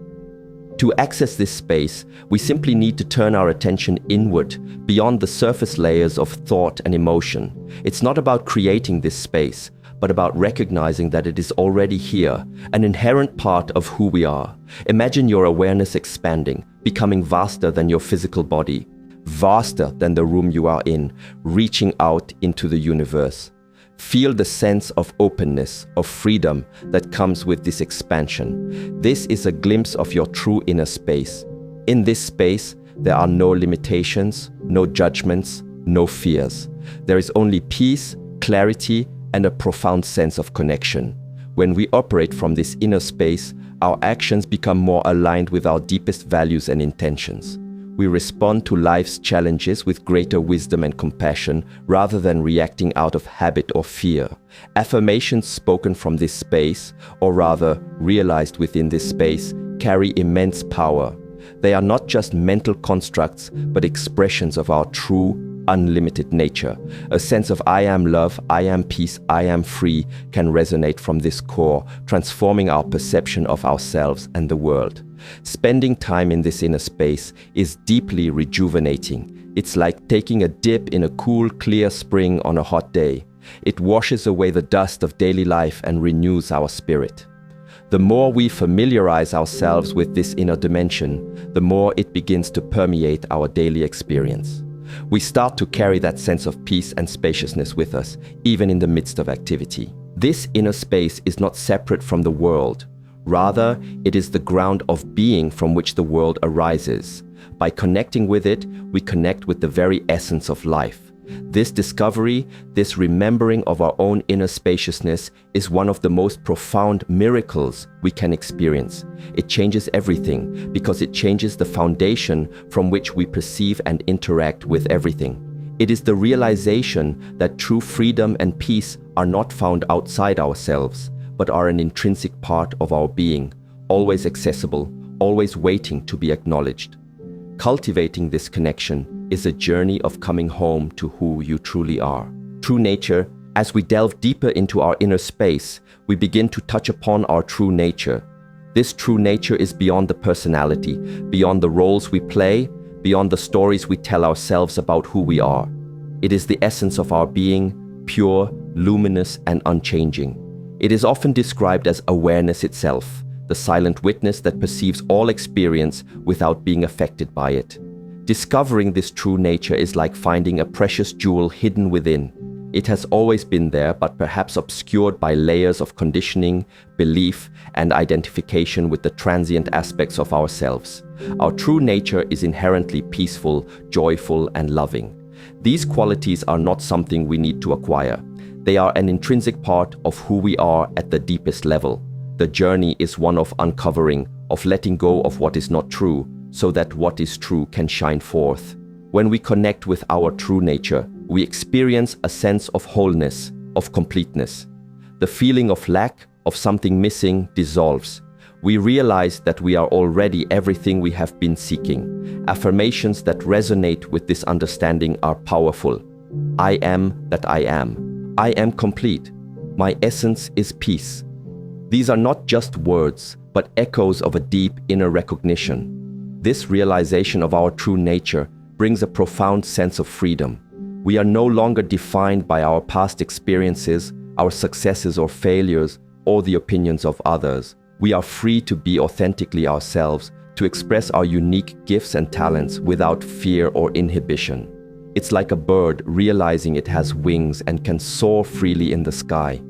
To access this space, we simply need to turn our attention inward, beyond the surface layers of thought and emotion. It's not about creating this space, but about recognizing that it is already here, an inherent part of who we are. Imagine your awareness expanding, becoming vaster than your physical body, vaster than the room you are in, reaching out into the universe. Feel the sense of openness, of freedom that comes with this expansion. This is a glimpse of your true inner space. In this space, there are no limitations, no judgments, no fears. There is only peace, clarity, and a profound sense of connection. When we operate from this inner space, our actions become more aligned with our deepest values and intentions. We respond to life's challenges with greater wisdom and compassion rather than reacting out of habit or fear. Affirmations spoken from this space, or rather realized within this space, carry immense power. They are not just mental constructs, but expressions of our true, unlimited nature. A sense of I am love, I am peace, I am free can resonate from this core, transforming our perception of ourselves and the world. Spending time in this inner space is deeply rejuvenating. It's like taking a dip in a cool, clear spring on a hot day. It washes away the dust of daily life and renews our spirit. The more we familiarize ourselves with this inner dimension, the more it begins to permeate our daily experience. We start to carry that sense of peace and spaciousness with us, even in the midst of activity. This inner space is not separate from the world. Rather, it is the ground of being from which the world arises. By connecting with it, we connect with the very essence of life. This discovery, this remembering of our own inner spaciousness is one of the most profound miracles we can experience. It changes everything because it changes the foundation from which we perceive and interact with everything. It is the realization that true freedom and peace are not found outside ourselves, but are an intrinsic part of our being, always accessible, always waiting to be acknowledged. Cultivating this connection is a journey of coming home to who you truly are. True nature, as we delve deeper into our inner space, we begin to touch upon our true nature. This true nature is beyond the personality, beyond the roles we play, beyond the stories we tell ourselves about who we are. It is the essence of our being, pure, luminous, and unchanging. It is often described as awareness itself, the silent witness that perceives all experience without being affected by it. Discovering this true nature is like finding a precious jewel hidden within. It has always been there, but perhaps obscured by layers of conditioning, belief, and identification with the transient aspects of ourselves. Our true nature is inherently peaceful, joyful, and loving. These qualities are not something we need to acquire. They are an intrinsic part of who we are at the deepest level. The journey is one of uncovering, of letting go of what is not true, so that what is true can shine forth. When we connect with our true nature, we experience a sense of wholeness, of completeness. The feeling of lack, of something missing, dissolves. We realize that we are already everything we have been seeking. Affirmations that resonate with this understanding are powerful. I am that I am. I am complete. My essence is peace. These are not just words, but echoes of a deep inner recognition. This realization of our true nature brings a profound sense of freedom. We are no longer defined by our past experiences, our successes or failures, or the opinions of others. We are free to be authentically ourselves, to express our unique gifts and talents without fear or inhibition. It's like a bird realizing it has wings and can soar freely in the sky.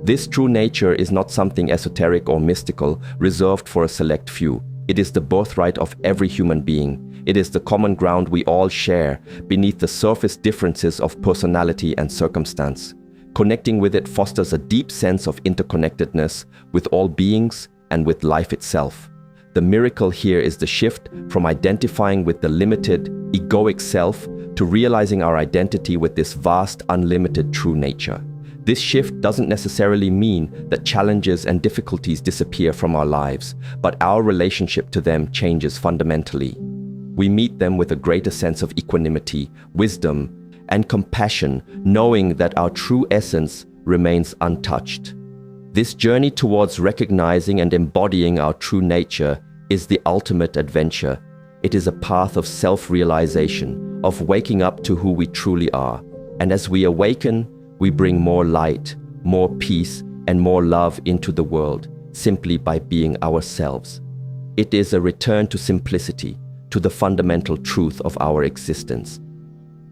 This true nature is not something esoteric or mystical, reserved for a select few. It is the birthright of every human being. It is the common ground we all share beneath the surface differences of personality and circumstance. Connecting with it fosters a deep sense of interconnectedness with all beings and with life itself. The miracle here is the shift from identifying with the limited, egoic self to realizing our identity with this vast, unlimited true nature. This shift doesn't necessarily mean that challenges and difficulties disappear from our lives, but our relationship to them changes fundamentally. We meet them with a greater sense of equanimity, wisdom, and compassion, knowing that our true essence remains untouched. This journey towards recognizing and embodying our true nature is the ultimate adventure. It is a path of self-realization, of waking up to who we truly are. And as we awaken, we bring more light, more peace, and more love into the world, simply by being ourselves. It is a return to simplicity, to the fundamental truth of our existence.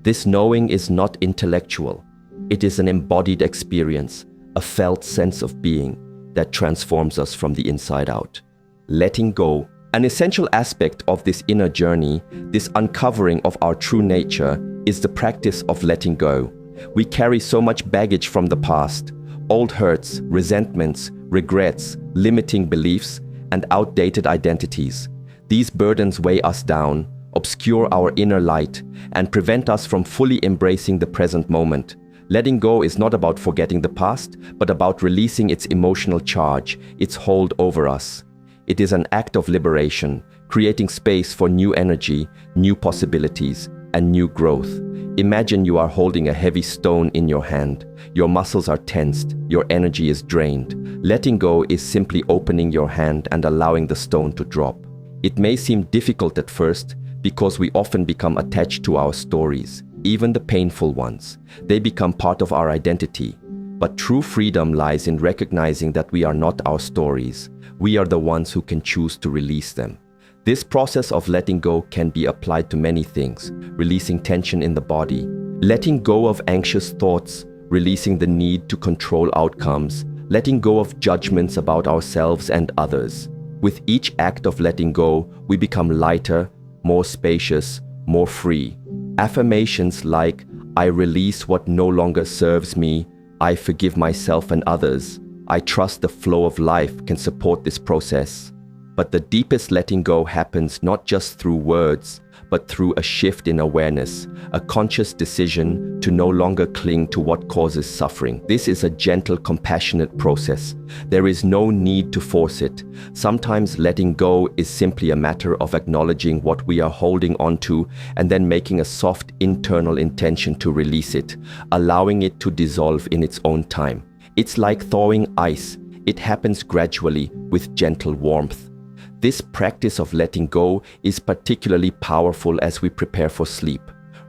This knowing is not intellectual. It is an embodied experience, a felt sense of being that transforms us from the inside out. Letting go. An essential aspect of this inner journey, this uncovering of our true nature, is the practice of letting go. We carry so much baggage from the past, old hurts, resentments, regrets, limiting beliefs, and outdated identities. These burdens weigh us down, obscure our inner light, and prevent us from fully embracing the present moment. Letting go is not about forgetting the past, but about releasing its emotional charge, its hold over us. It is an act of liberation, creating space for new energy, new possibilities, and new growth. Imagine you are holding a heavy stone in your hand. Your muscles are tensed, your energy is drained. Letting go is simply opening your hand and allowing the stone to drop. It may seem difficult at first because we often become attached to our stories, even the painful ones. They become part of our identity. But true freedom lies in recognizing that we are not our stories. We are the ones who can choose to release them. This process of letting go can be applied to many things: releasing tension in the body, letting go of anxious thoughts, releasing the need to control outcomes, letting go of judgments about ourselves and others. With each act of letting go, we become lighter, more spacious, more free. Affirmations like, "I release what no longer serves me," "I forgive myself and others," "I trust the flow of life" can support this process. But the deepest letting go happens not just through words, but through a shift in awareness, a conscious decision to no longer cling to what causes suffering. This is a gentle, compassionate process. There is no need to force it. Sometimes letting go is simply a matter of acknowledging what we are holding onto and then making a soft internal intention to release it, allowing it to dissolve in its own time. It's like thawing ice. It happens gradually with gentle warmth. This practice of letting go is particularly powerful as we prepare for sleep.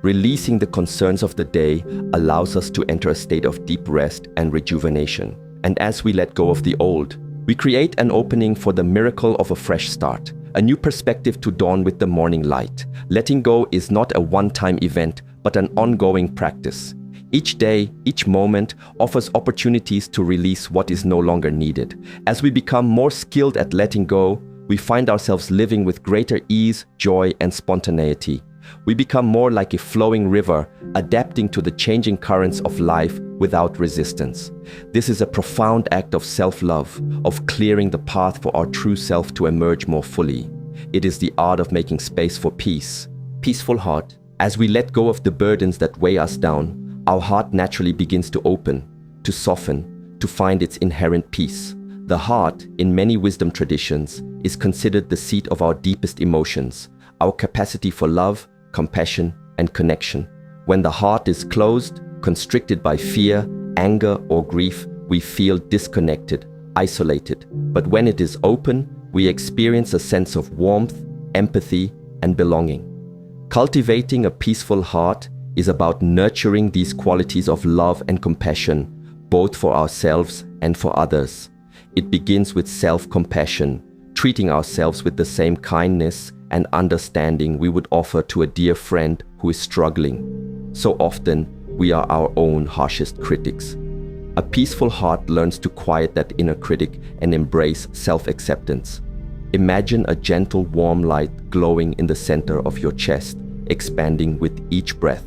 Releasing the concerns of the day allows us to enter a state of deep rest and rejuvenation. And as we let go of the old, we create an opening for the miracle of a fresh start, a new perspective to dawn with the morning light. Letting go is not a one-time event, but an ongoing practice. Each day, each moment offers opportunities to release what is no longer needed. As we become more skilled at letting go, we find ourselves living with greater ease, joy, and spontaneity. We become more like a flowing river, adapting to the changing currents of life without resistance. This is a profound act of self-love, of clearing the path for our true self to emerge more fully. It is the art of making space for peace. Peaceful heart. As we let go of the burdens that weigh us down, our heart naturally begins to open, to soften, to find its inherent peace. The heart, in many wisdom traditions, is considered the seat of our deepest emotions, our capacity for love, compassion, and connection. When the heart is closed, constricted by fear, anger, or grief, we feel disconnected, isolated. But when it is open, we experience a sense of warmth, empathy, and belonging. Cultivating a peaceful heart is about nurturing these qualities of love and compassion, both for ourselves and for others. It begins with self-compassion, treating ourselves with the same kindness and understanding we would offer to a dear friend who is struggling. So often, we are our own harshest critics. A peaceful heart learns to quiet that inner critic and embrace self-acceptance. Imagine a gentle, warm light glowing in the center of your chest, expanding with each breath.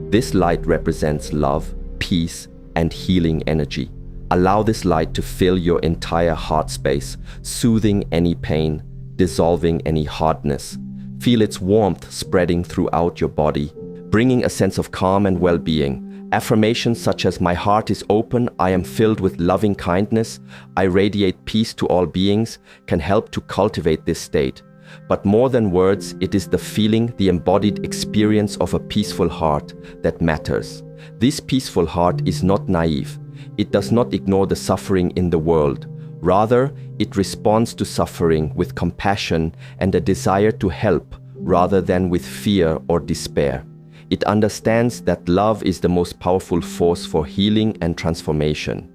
This light represents love, peace, and healing energy. Allow this light to fill your entire heart space, soothing any pain, dissolving any hardness. Feel its warmth spreading throughout your body, bringing a sense of calm and well-being. Affirmations such as "My heart is open, I am filled with loving kindness, I radiate peace to all beings" can help to cultivate this state. But more than words, it is the feeling, the embodied experience of a peaceful heart that matters. This peaceful heart is not naive. It does not ignore the suffering in the world. Rather, it responds to suffering with compassion and a desire to help, rather than with fear or despair. It understands that love is the most powerful force for healing and transformation.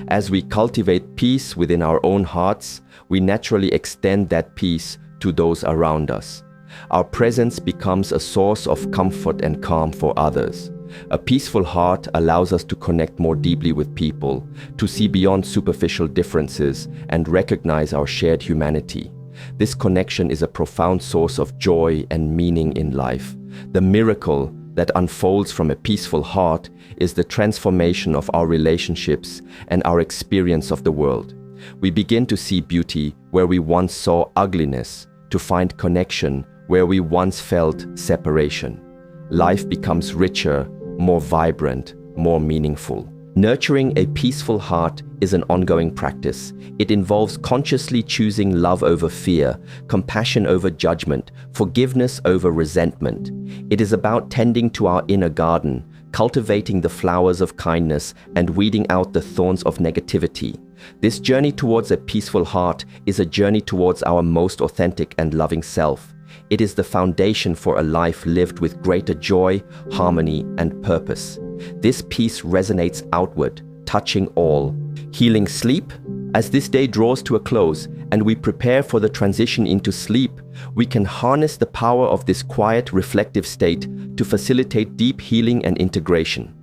As we cultivate peace within our own hearts, we naturally extend that peace to those around us. Our presence becomes a source of comfort and calm for others. A peaceful heart allows us to connect more deeply with people, to see beyond superficial differences and recognize our shared humanity. This connection is a profound source of joy and meaning in life. The miracle that unfolds from a peaceful heart is the transformation of our relationships and our experience of the world. We begin to see beauty where we once saw ugliness, to find connection where we once felt separation. Life becomes richer, more vibrant, more meaningful. Nurturing a peaceful heart is an ongoing practice. It involves consciously choosing love over fear, compassion over judgment, forgiveness over resentment. It is about tending to our inner garden, cultivating the flowers of kindness and weeding out the thorns of negativity. This journey towards a peaceful heart is a journey towards our most authentic and loving self. It is the foundation for a life lived with greater joy, harmony, and purpose. This peace resonates outward, touching all. Healing sleep? As this day draws to a close and we prepare for the transition into sleep, we can harness the power of this quiet, reflective state to facilitate deep healing and integration.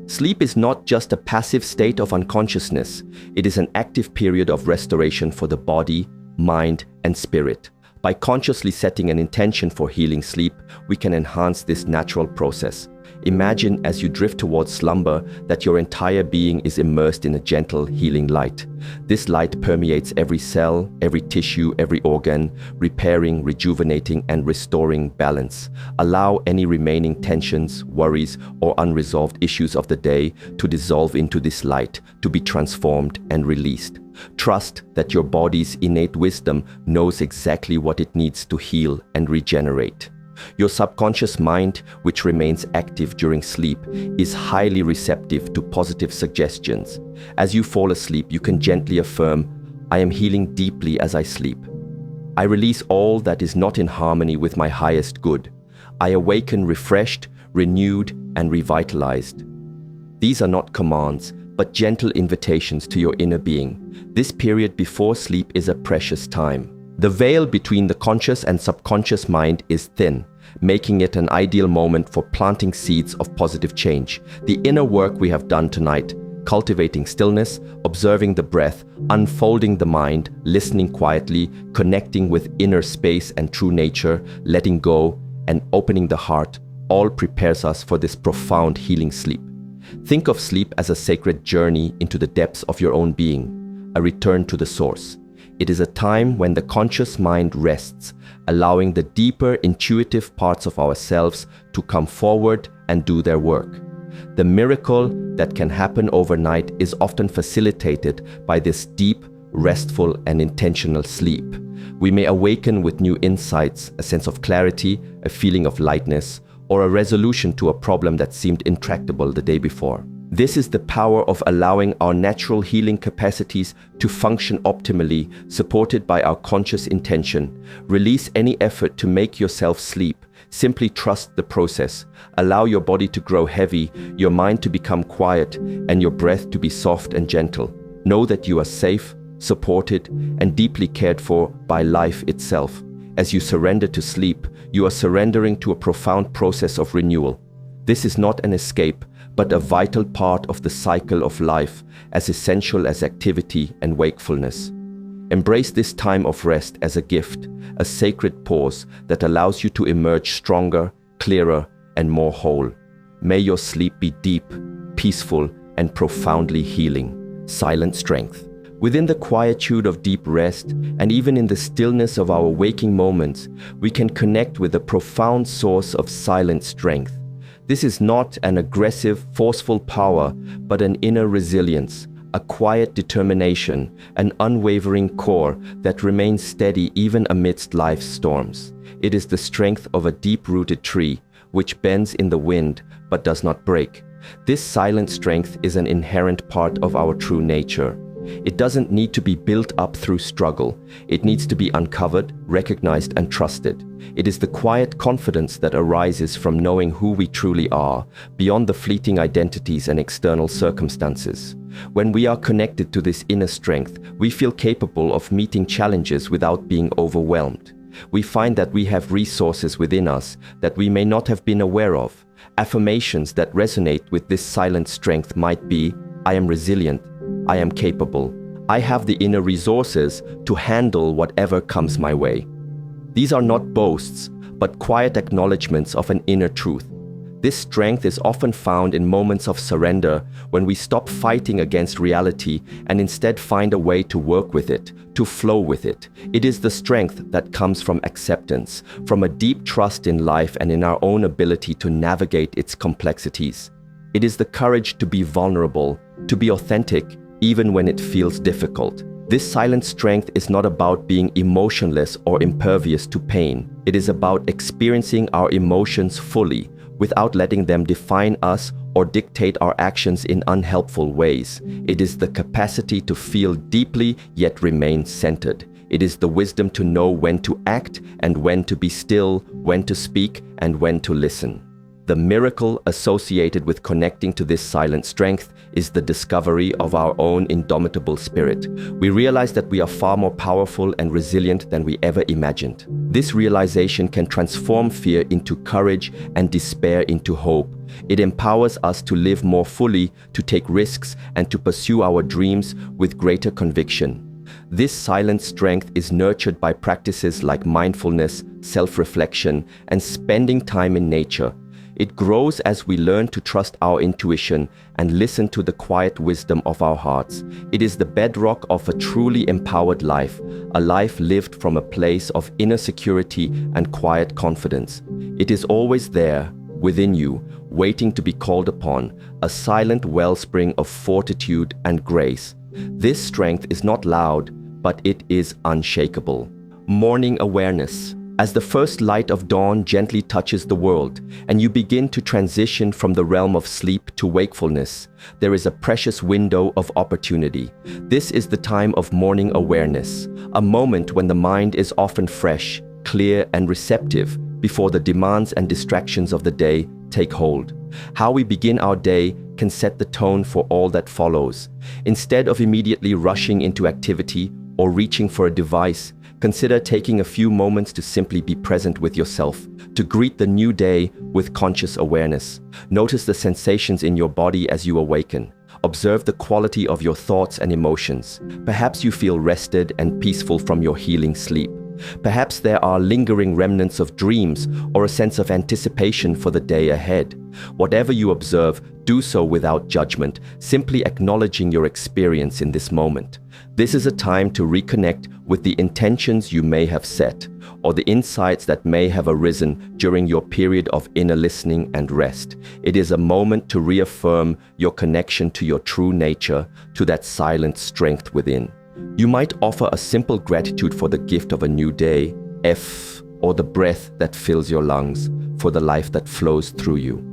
Sleep is not just a passive state of unconsciousness. It is an active period of restoration for the body, mind, and spirit. By consciously setting an intention for healing sleep, we can enhance this natural process. Imagine as you drift towards slumber that your entire being is immersed in a gentle, healing light. This light permeates every cell, every tissue, every organ, repairing, rejuvenating, and restoring balance. Allow any remaining tensions, worries, or unresolved issues of the day to dissolve into this light, to be transformed and released. Trust that your body's innate wisdom knows exactly what it needs to heal and regenerate. Your subconscious mind, which remains active during sleep, is highly receptive to positive suggestions. As you fall asleep, you can gently affirm, "I am healing deeply as I sleep." I release all that is not in harmony with my highest good. I awaken refreshed, renewed, and revitalized. These are not commands, but gentle invitations to your inner being. This period before sleep is a precious time. The veil between the conscious and subconscious mind is thin, making it an ideal moment for planting seeds of positive change. The inner work we have done tonight, cultivating stillness, observing the breath, unfolding the mind, listening quietly, connecting with inner space and true nature, letting go, and opening the heart, all prepares us for this profound healing sleep. Think of sleep as a sacred journey into the depths of your own being, a return to the source. It is a time when the conscious mind rests, allowing the deeper intuitive parts of ourselves to come forward and do their work. The miracle that can happen overnight is often facilitated by this deep, restful, and intentional sleep. We may awaken with new insights, a sense of clarity, a feeling of lightness, or a resolution to a problem that seemed intractable the day before. This is the power of allowing our natural healing capacities to function optimally, supported by our conscious intention. Release any effort to make yourself sleep. Simply trust the process. Allow your body to grow heavy, your mind to become quiet, and your breath to be soft and gentle. Know that you are safe, supported, and deeply cared for by life itself. As you surrender to sleep, you are surrendering to a profound process of renewal. This is not an escape, but a vital part of the cycle of life, as essential as activity and wakefulness. Embrace this time of rest as a gift, a sacred pause that allows you to emerge stronger, clearer, and more whole. May your sleep be deep, peaceful, and profoundly healing. Silent strength. Within the quietude of deep rest, and even in the stillness of our waking moments, we can connect with a profound source of silent strength. This is not an aggressive, forceful power, but an inner resilience, a quiet determination, an unwavering core that remains steady even amidst life's storms. It is the strength of a deep-rooted tree, which bends in the wind but does not break. This silent strength is an inherent part of our true nature. It doesn't need to be built up through struggle. It needs to be uncovered, recognized, and trusted. It is the quiet confidence that arises from knowing who we truly are, beyond the fleeting identities and external circumstances. When we are connected to this inner strength, we feel capable of meeting challenges without being overwhelmed. We find that we have resources within us that we may not have been aware of. Affirmations that resonate with this silent strength might be, I am resilient, I am capable, I have the inner resources to handle whatever comes my way. These are not boasts, but quiet acknowledgements of an inner truth. This strength is often found in moments of surrender, when we stop fighting against reality and instead find a way to work with it, to flow with it. It is the strength that comes from acceptance, from a deep trust in life and in our own ability to navigate its complexities. It is the courage to be vulnerable, to be authentic, even when it feels difficult. This silent strength is not about being emotionless or impervious to pain. It is about experiencing our emotions fully, without letting them define us or dictate our actions in unhelpful ways. It is the capacity to feel deeply yet remain centered. It is the wisdom to know when to act and when to be still, when to speak and when to listen. The miracle associated with connecting to this silent strength is the discovery of our own indomitable spirit. We realize that we are far more powerful and resilient than we ever imagined. This realization can transform fear into courage and despair into hope. It empowers us to live more fully, to take risks, and to pursue our dreams with greater conviction. This silent strength is nurtured by practices like mindfulness, self-reflection, and spending time in nature. It grows as we learn to trust our intuition and listen to the quiet wisdom of our hearts. It is the bedrock of a truly empowered life, a life lived from a place of inner security and quiet confidence. It is always there, within you, waiting to be called upon, a silent wellspring of fortitude and grace. This strength is not loud, but it is unshakable. Morning awareness. As the first light of dawn gently touches the world, and you begin to transition from the realm of sleep to wakefulness, there is a precious window of opportunity. This is the time of morning awareness, a moment when the mind is often fresh, clear, and receptive before the demands and distractions of the day take hold. How we begin our day can set the tone for all that follows. Instead of immediately rushing into activity or reaching for a device, consider taking a few moments to simply be present with yourself, to greet the new day with conscious awareness. Notice the sensations in your body as you awaken. Observe the quality of your thoughts and emotions. Perhaps you feel rested and peaceful from your healing sleep. Perhaps there are lingering remnants of dreams or a sense of anticipation for the day ahead. Whatever you observe, do so without judgment, simply acknowledging your experience in this moment. This is a time to reconnect with the intentions you may have set, or the insights that may have arisen during your period of inner listening and rest. It is a moment to reaffirm your connection to your true nature, to that silent strength within. You might offer a simple gratitude for the gift of a new day, or the breath that fills your lungs, for the life that flows through you.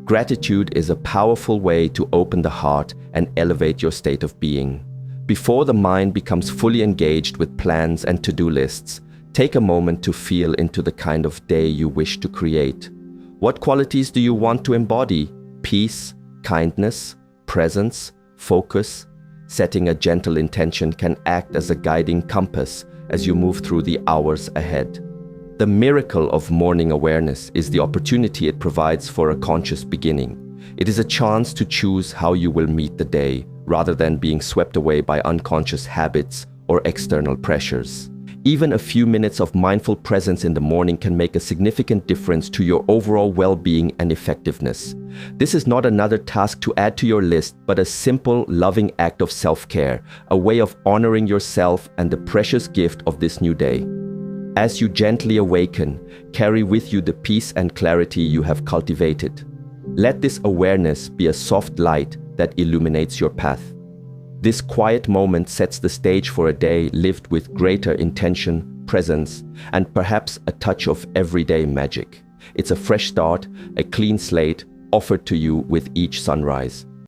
Gratitude is a powerful way to open the heart and elevate your state of being. Before the mind becomes fully engaged with plans and to-do lists, take a moment to feel into the kind of day you wish to create. What qualities do you want to embody? Peace, kindness, presence, focus. Setting a gentle intention can act as a guiding compass as you move through the hours ahead. The miracle of morning awareness is the opportunity it provides for a conscious beginning. It is a chance to choose how you will meet the day, rather than being swept away by unconscious habits or external pressures. Even a few minutes of mindful presence in the morning can make a significant difference to your overall well-being and effectiveness. This is not another task to add to your list, but a simple, loving act of self-care, a way of honoring yourself and the precious gift of this new day. As you gently awaken, carry with you the peace and clarity you have cultivated. Let this awareness be a soft light that illuminates your path. This quiet moment sets the stage for a day lived with greater intention, presence, and perhaps a touch of everyday magic. It's a fresh start, a clean slate, offered to you with each sunrise.